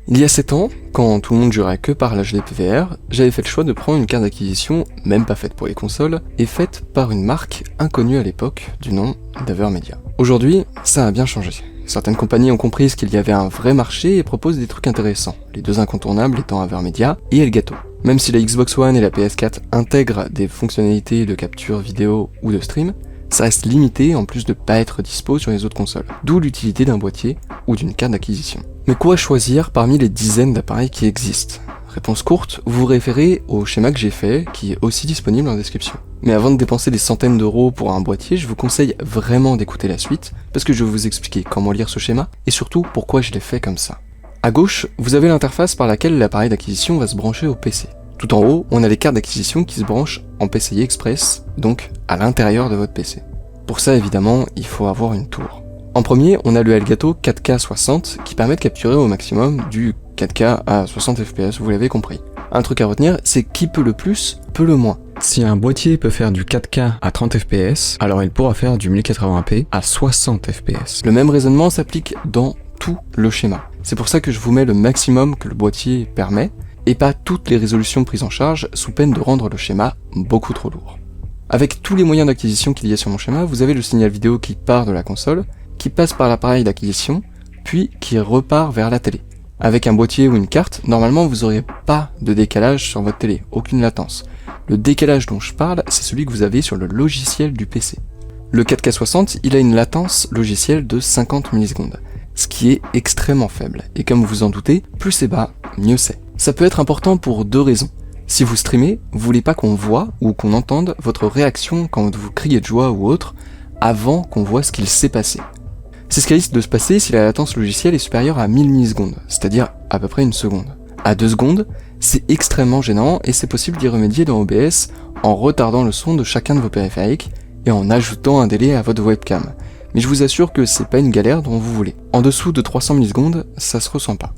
Il y a 7 ans, quand tout le monde jurait que par l'HD PVR, j'avais fait le choix de prendre une carte d'acquisition, même pas faite pour les consoles, et faite par une marque inconnue à l'époque, du nom d'Avermedia. Aujourd'hui, ça a bien changé. Certaines compagnies ont compris qu'il y avait un vrai marché et proposent des trucs intéressants, les deux incontournables étant Avermedia et Elgato. Même si la Xbox One et la PS4 intègrent des fonctionnalités de capture vidéo ou de stream, ça reste limité en plus de pas être dispo sur les autres consoles, d'où l'utilité d'un boîtier ou d'une carte d'acquisition. Mais quoi choisir parmi les dizaines d'appareils qui existent? Réponse courte, vous vous référez au schéma que j'ai fait, qui est aussi disponible en description. Mais avant de dépenser des centaines d'euros pour un boîtier, je vous conseille vraiment d'écouter la suite, parce que je vais vous expliquer comment lire ce schéma, et surtout pourquoi je l'ai fait comme ça. À gauche, vous avez l'interface par laquelle l'appareil d'acquisition va se brancher au PC. Tout en haut, on a les cartes d'acquisition qui se branchent en PCI Express, donc à l'intérieur de votre PC. Pour ça, évidemment, il faut avoir une tour. En premier, on a le Elgato 4K 60 qui permet de capturer au maximum du 4K à 60 fps, vous l'avez compris. Un truc à retenir, c'est qui peut le plus, peut le moins. Si un boîtier peut faire du 4K à 30 fps, alors il pourra faire du 1080p à 60 fps. Le même raisonnement s'applique dans tout le schéma. C'est pour ça que je vous mets le maximum que le boîtier permet, et pas toutes les résolutions prises en charge sous peine de rendre le schéma beaucoup trop lourd. Avec tous les moyens d'acquisition qu'il y a sur mon schéma, vous avez le signal vidéo qui part de la console, qui passe par l'appareil d'acquisition, puis qui repart vers la télé. Avec un boîtier ou une carte, normalement vous n'aurez pas de décalage sur votre télé, aucune latence. Le décalage dont je parle, c'est celui que vous avez sur le logiciel du PC. Le 4K 60, il a une latence logicielle de 50 millisecondes, ce qui est extrêmement faible, et comme vous vous en doutez, plus c'est bas, mieux c'est. Ça peut être important pour deux raisons. Si vous streamez, vous voulez pas qu'on voit ou qu'on entende votre réaction quand vous criez de joie ou autre, avant qu'on voit ce qu'il s'est passé. C'est ce qui risque de se passer si la latence logicielle est supérieure à 1000 millisecondes, c'est-à-dire à peu près une seconde. À 2 secondes, c'est extrêmement gênant et c'est possible d'y remédier dans OBS en retardant le son de chacun de vos périphériques et en ajoutant un délai à votre webcam. Mais je vous assure que c'est pas une galère dont vous voulez. En dessous de 300 millisecondes, ça se ressent pas.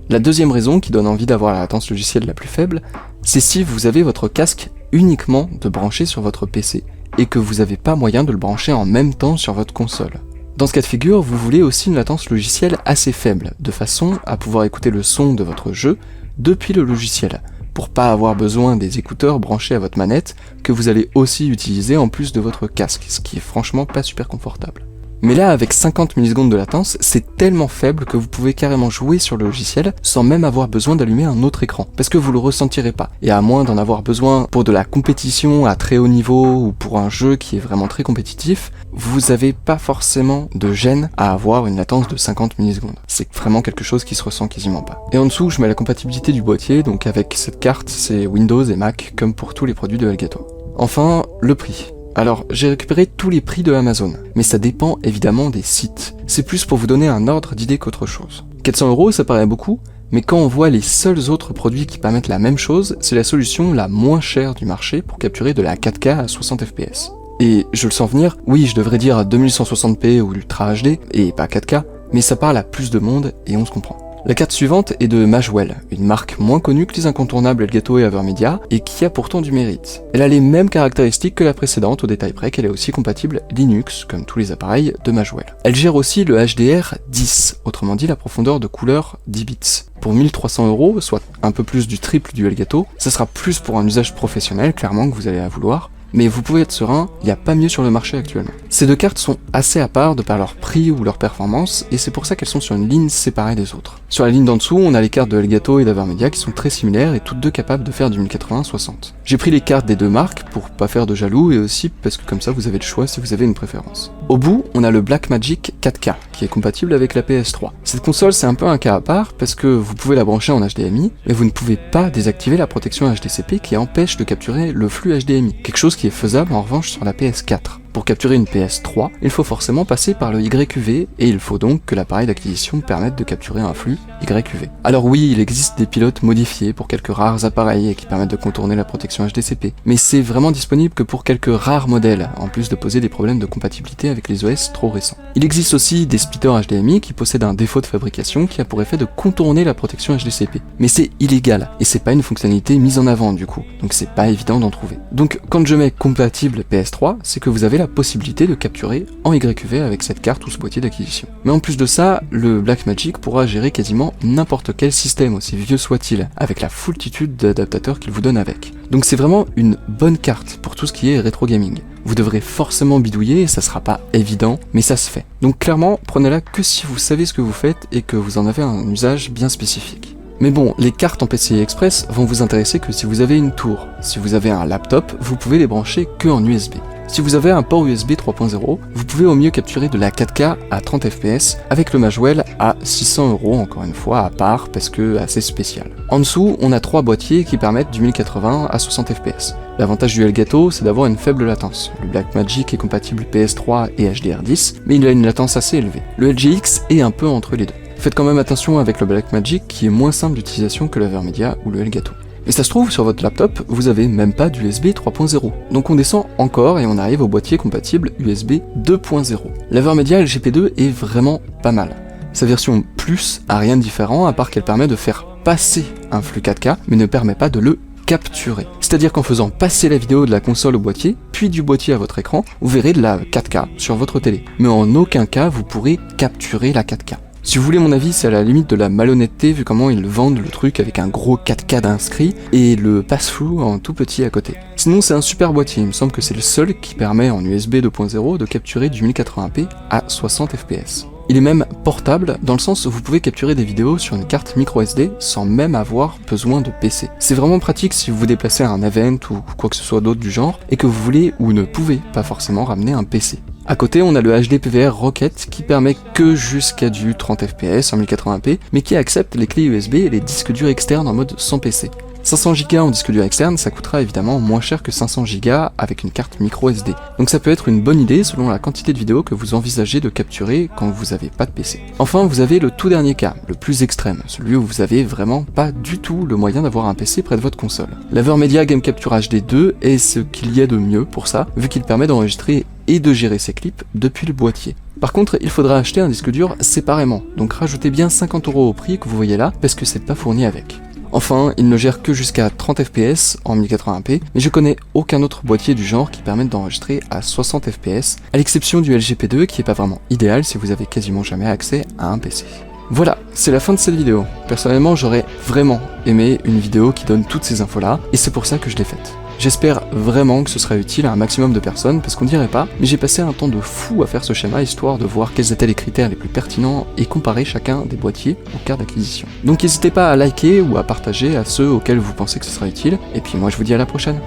La deuxième raison qui donne envie d'avoir la latence logicielle la plus faible, c'est si vous avez votre casque uniquement de brancher sur votre PC et que vous n'avez pas moyen de le brancher en même temps sur votre console. Dans ce cas de figure, vous voulez aussi une latence logicielle assez faible, de façon à pouvoir écouter le son de votre jeu depuis le logiciel, pour pas avoir besoin des écouteurs branchés à votre manette que vous allez aussi utiliser en plus de votre casque, ce qui est franchement pas super confortable. Mais là, avec 50 millisecondes de latence, c'est tellement faible que vous pouvez carrément jouer sur le logiciel sans même avoir besoin d'allumer un autre écran, parce que vous le ressentirez pas. Et à moins d'en avoir besoin pour de la compétition à très haut niveau ou pour un jeu qui est vraiment très compétitif, vous avez pas forcément de gêne à avoir une latence de 50 millisecondes. C'est vraiment quelque chose qui se ressent quasiment pas. Et en dessous, je mets la compatibilité du boîtier, donc avec cette carte, c'est Windows et Mac, comme pour tous les produits de Elgato. Enfin, le prix. Alors, j'ai récupéré tous les prix de Amazon, mais ça dépend évidemment des sites. C'est plus pour vous donner un ordre d'idée qu'autre chose. 400 €, ça paraît beaucoup, mais quand on voit les seuls autres produits qui permettent la même chose, c'est la solution la moins chère du marché pour capturer de la 4K à 60 fps. Et je le sens venir, oui, je devrais dire 2160p ou Ultra HD, et pas 4K, mais ça parle à plus de monde et on se comprend. La carte suivante est de Magewell, une marque moins connue que les incontournables Elgato et Avermedia, et qui a pourtant du mérite. Elle a les mêmes caractéristiques que la précédente au détail près qu'elle est aussi compatible Linux, comme tous les appareils de Magewell. Elle gère aussi le HDR10, autrement dit la profondeur de couleur 10 bits. Pour 1300 €, soit un peu plus du triple du Elgato, ça sera plus pour un usage professionnel, clairement, que vous allez la vouloir, mais vous pouvez être serein, il n'y a pas mieux sur le marché actuellement. Ces deux cartes sont assez à part de par leur prix ou leur performance, et c'est pour ça qu'elles sont sur une ligne séparée des autres. Sur la ligne d'en dessous, on a les cartes de Elgato et d'Avermedia qui sont très similaires et toutes deux capables de faire du 1080-60. J'ai pris les cartes des deux marques pour pas faire de jaloux et aussi parce que comme ça vous avez le choix si vous avez une préférence. Au bout, on a le Blackmagic 4K qui est compatible avec la PS3. Cette console c'est un peu un cas à part parce que vous pouvez la brancher en HDMI, mais vous ne pouvez pas désactiver la protection HDCP qui empêche de capturer le flux HDMI, quelque chose qui est faisable en revanche sur la PS4. Pour capturer une PS3, il faut forcément passer par le YQV, et il faut donc que l'appareil d'acquisition permette de capturer un flux YQV. Alors oui, il existe des pilotes modifiés pour quelques rares appareils et qui permettent de contourner la protection HDCP, mais c'est vraiment disponible que pour quelques rares modèles, en plus de poser des problèmes de compatibilité avec les OS trop récents. Il existe aussi des splitters HDMI qui possèdent un défaut de fabrication qui a pour effet de contourner la protection HDCP, mais c'est illégal, et c'est pas une fonctionnalité mise en avant du coup, donc c'est pas évident d'en trouver. Donc quand je mets compatible PS3, c'est que vous avez avez la possibilité de capturer en YQV avec cette carte ou ce boîtier d'acquisition. Mais en plus de ça, le Blackmagic pourra gérer quasiment n'importe quel système, aussi vieux soit-il, avec la foultitude d'adaptateurs qu'il vous donne avec. Donc c'est vraiment une bonne carte pour tout ce qui est rétro gaming. Vous devrez forcément bidouiller, et ça sera pas évident, mais ça se fait. Donc clairement, prenez-la que si vous savez ce que vous faites et que vous en avez un usage bien spécifique. Mais bon, les cartes en PCI Express vont vous intéresser que si vous avez une tour. Si vous avez un laptop, vous pouvez les brancher que en USB. Si vous avez un port USB 3.0, vous pouvez au mieux capturer de la 4K à 30 fps avec le Magewell à 600 €, encore une fois à part parce que assez spécial. En dessous, on a 3 boîtiers qui permettent du 1080 à 60 fps. L'avantage du Elgato, c'est d'avoir une faible latence. Le Blackmagic est compatible PS3 et HDR10, mais il a une latence assez élevée. Le LGX est un peu entre les deux. Faites quand même attention avec le Blackmagic qui est moins simple d'utilisation que l'Avermedia ou le Elgato. Et ça se trouve, sur votre laptop, vous avez même pas d'USB 3.0. Donc on descend encore et on arrive au boîtier compatible USB 2.0. L'Avermedia LGP2 est vraiment pas mal. Sa version Plus a rien de différent à part qu'elle permet de faire passer un flux 4K, mais ne permet pas de le capturer. C'est-à-dire qu'en faisant passer la vidéo de la console au boîtier, puis du boîtier à votre écran, vous verrez de la 4K sur votre télé. Mais en aucun cas vous pourrez capturer la 4K. Si vous voulez mon avis, c'est à la limite de la malhonnêteté vu comment ils vendent le truc avec un gros 4K d'inscrits et le pass-through en tout petit à côté. Sinon c'est un super boîtier, il me semble que c'est le seul qui permet en USB 2.0 de capturer du 1080p à 60 fps. Il est même portable dans le sens où vous pouvez capturer des vidéos sur une carte micro SD sans même avoir besoin de PC. C'est vraiment pratique si vous vous déplacez à un event ou quoi que ce soit d'autre du genre et que vous voulez ou ne pouvez pas forcément ramener un PC. À côté, on a le HD PVR Rocket qui permet que jusqu'à du 30 fps en 1080p, mais qui accepte les clés USB et les disques durs externes en mode sans PC. 500 Go en disque dur externe, ça coûtera évidemment moins cher que 500 Go avec une carte micro SD. Donc ça peut être une bonne idée selon la quantité de vidéos que vous envisagez de capturer quand vous n'avez pas de PC. Enfin, vous avez le tout dernier cas, le plus extrême, celui où vous avez vraiment pas du tout le moyen d'avoir un PC près de votre console. L'Avermedia Game Capture HD 2 est ce qu'il y a de mieux pour ça, vu qu'il permet d'enregistrer et de gérer ses clips depuis le boîtier. Par contre, il faudra acheter un disque dur séparément, donc rajoutez bien 50 € au prix que vous voyez là, parce que c'est pas fourni avec. Enfin, il ne gère que jusqu'à 30 fps en 1080p, mais je connais aucun autre boîtier du genre qui permette d'enregistrer à 60 fps, à l'exception du LGP2 qui est pas vraiment idéal si vous avez quasiment jamais accès à un PC. Voilà, c'est la fin de cette vidéo. Personnellement, j'aurais vraiment aimé une vidéo qui donne toutes ces infos là, et c'est pour ça que je l'ai faite. J'espère vraiment que ce sera utile à un maximum de personnes, parce qu'on dirait pas, mais j'ai passé un temps de fou à faire ce schéma, histoire de voir quels étaient les critères les plus pertinents et comparer chacun des boîtiers aux cartes d'acquisition. Donc n'hésitez pas à liker ou à partager à ceux auxquels vous pensez que ce sera utile, et puis moi je vous dis à la prochaine.